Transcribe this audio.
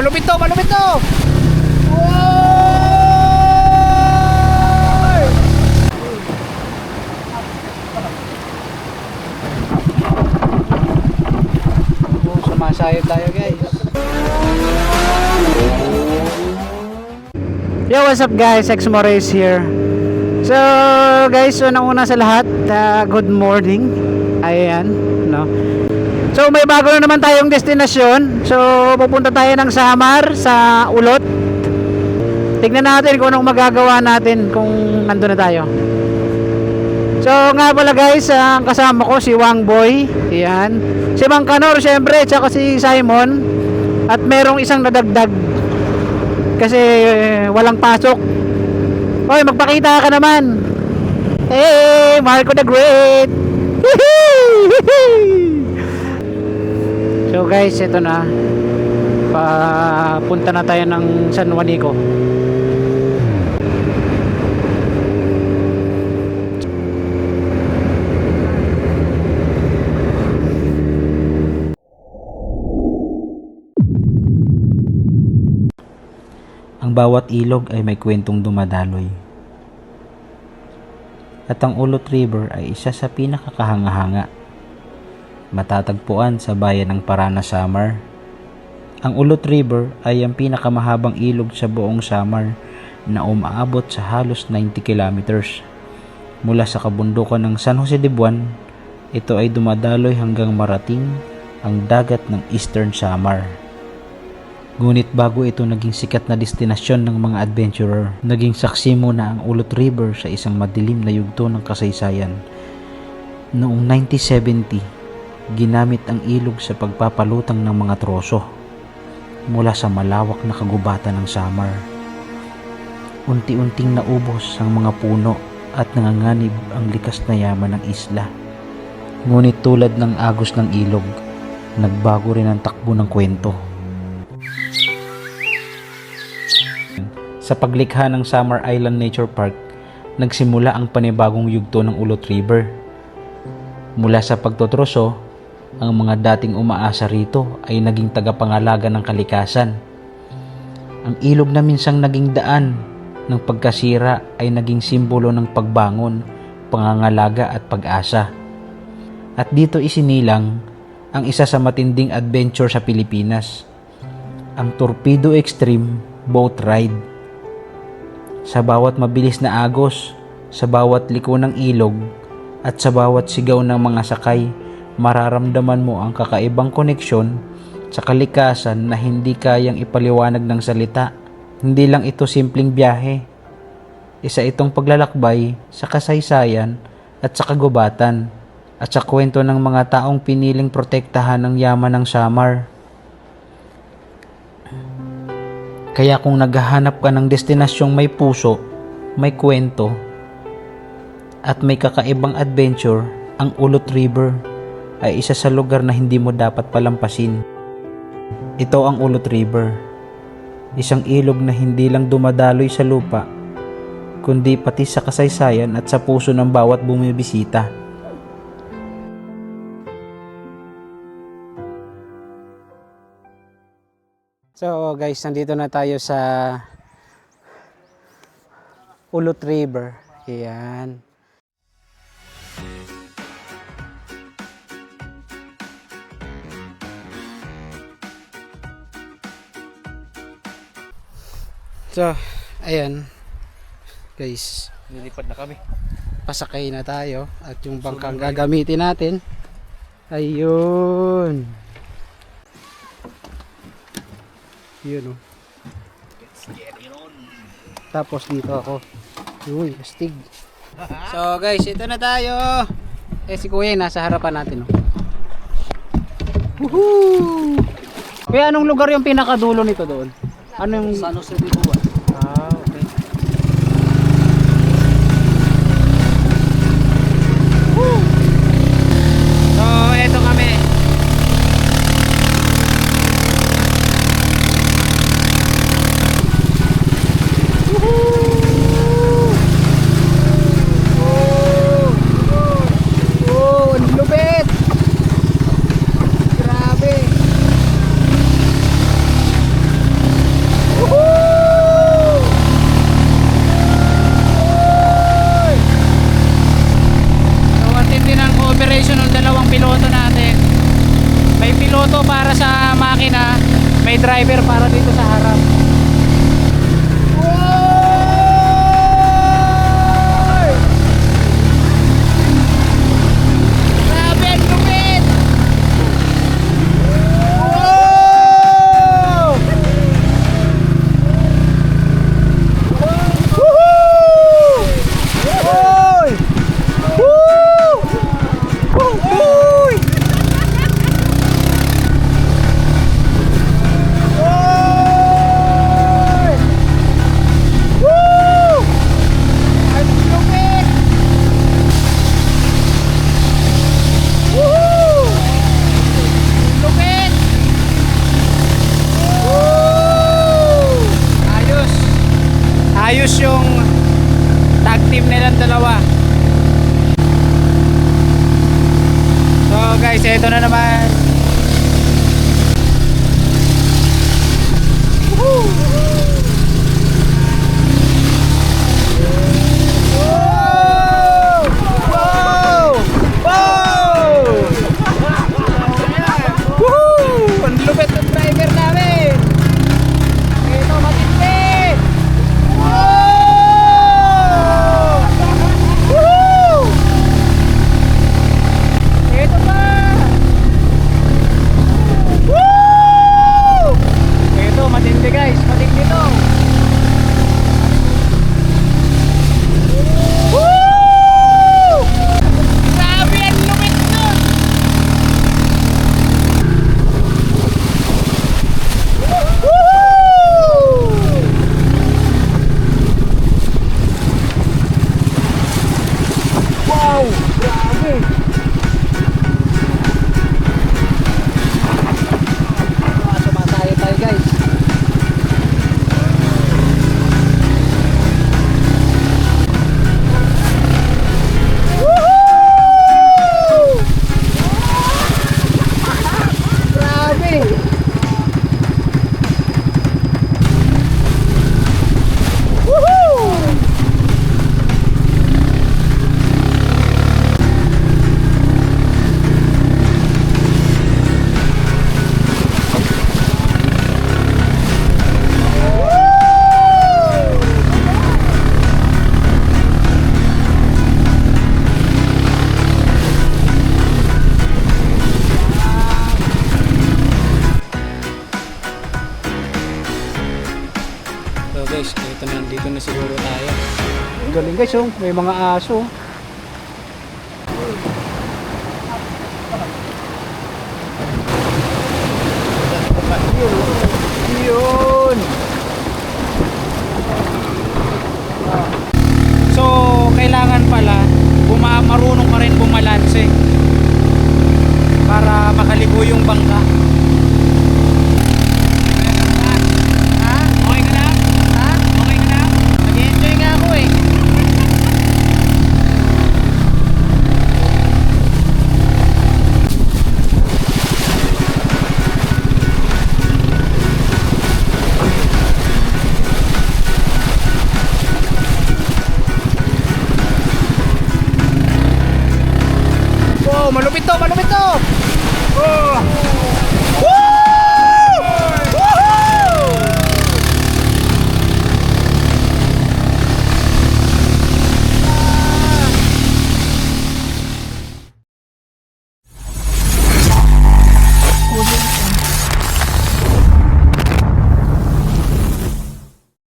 malupit to, malupit to. Wow! Sumasayod tayo guys. Yo, what's up guys? X Morales here. So guys, unang-una sa lahat, good morning. Ayan, no. So may bago na naman tayong destinasyon. So pupunta tayo ng Samar sa Ulot. Tignan natin kung anong magagawa natin kung nandun na tayo. So nga pala guys, ang kasama ko si Wang Boy. Ayan. Si Mang Kanor syempre, tsaka si Simon. At merong isang nadagdag kasi walang pasok. Hoy, magpakita ka naman. Hey, Marco the Great. So guys, ito na. Papunta na tayo ng San Juanico. Ang bawat ilog ay may kwentong dumadaloy. At ang Ulot River ay isa sa pinakakahanga-hanga. Matatagpuan sa bayan ng Parana, Samar. Ang Ulot River ay ang pinakamahabang ilog sa buong Samar na umaabot sa halos 90 kilometers. Mula sa kabundukan ng San Jose de Buan, ito ay dumadaloy hanggang marating ang dagat ng Eastern Samar. Ngunit bago ito naging sikat na destinasyon ng mga adventurer, naging saksi muna ang Ulot River sa isang madilim na yugto ng kasaysayan. Noong 1970, ginamit ang ilog sa pagpapalutang ng mga troso mula sa malawak na kagubatan ng Samar. Unti-unting naubos ang mga puno at nanganganib ang likas na yaman ng isla. Ngunit tulad ng agos ng ilog, nagbago rin ang takbo ng kwento. Sa paglikha ng Samar Island Nature Park, nagsimula ang panibagong yugto ng Ulot River. Mula sa pagtotroso, ang mga dating umaasa rito ay naging tagapangalaga ng kalikasan. Ang ilog na minsang naging daan ng pagkasira ay naging simbolo ng pagbangon, pangangalaga at pag-asa. At dito isinilang ang isa sa matinding adventure sa Pilipinas, ang Torpedo Extreme Boat Ride. Sa bawat mabilis na agos, sa bawat liko ng ilog, at sa bawat sigaw ng mga sakay, mararamdaman mo ang kakaibang koneksyon sa kalikasan na hindi kayang ipaliwanag ng salita. Hindi lang ito simpleng biyahe. Isa itong paglalakbay sa kasaysayan at sa kagubatan, at sa kwento ng mga taong piniling protektahan ng yaman ng Samar. Kaya kung naghahanap ka ng destinasyong may puso, may kwento, at may kakaibang adventure, ang Ulot River ay isa sa lugar na hindi mo dapat palampasin. Ito ang Ulot River, isang ilog na hindi lang dumadaloy sa lupa, kundi pati sa kasaysayan at sa puso ng bawat bumibisita. So guys, nandito na tayo sa Ulot River. Ayan. So, ayan. Guys, Nilipad na kami. pasakay na tayo at yung bangkang gagamitin natin. Ayun. Yun, oh. Tapos dito ako. Uy, astig. So guys, ito na tayo. Si Kuya nasa harapan natin, oh. Woohoo! Kuya, anong lugar yung pinakadulo nito doon? Ano yung San Jose de Buan. Ah, okay. Woo! So, eto kami. May piloto para sa makina, may driver para dito sa harap. Grabe ang lupit! Ayos yung tag team nilang dalawa. So guys, ito na naman. Ang lupit ng driver namin. Ito matindi. Ito pa! Ito, matindi guys, matindi to. Grabe ang lupit nun! Wow! Grabe! Sumasaya tayo guys. Woohoo! Grabe! Woohoo! So guys, ito na, dito na siguro tayo. Galing guys, oh, may mga aso. Yun! So, kailangan pala marunong ka rin bumalanse para makaligo yung bangka.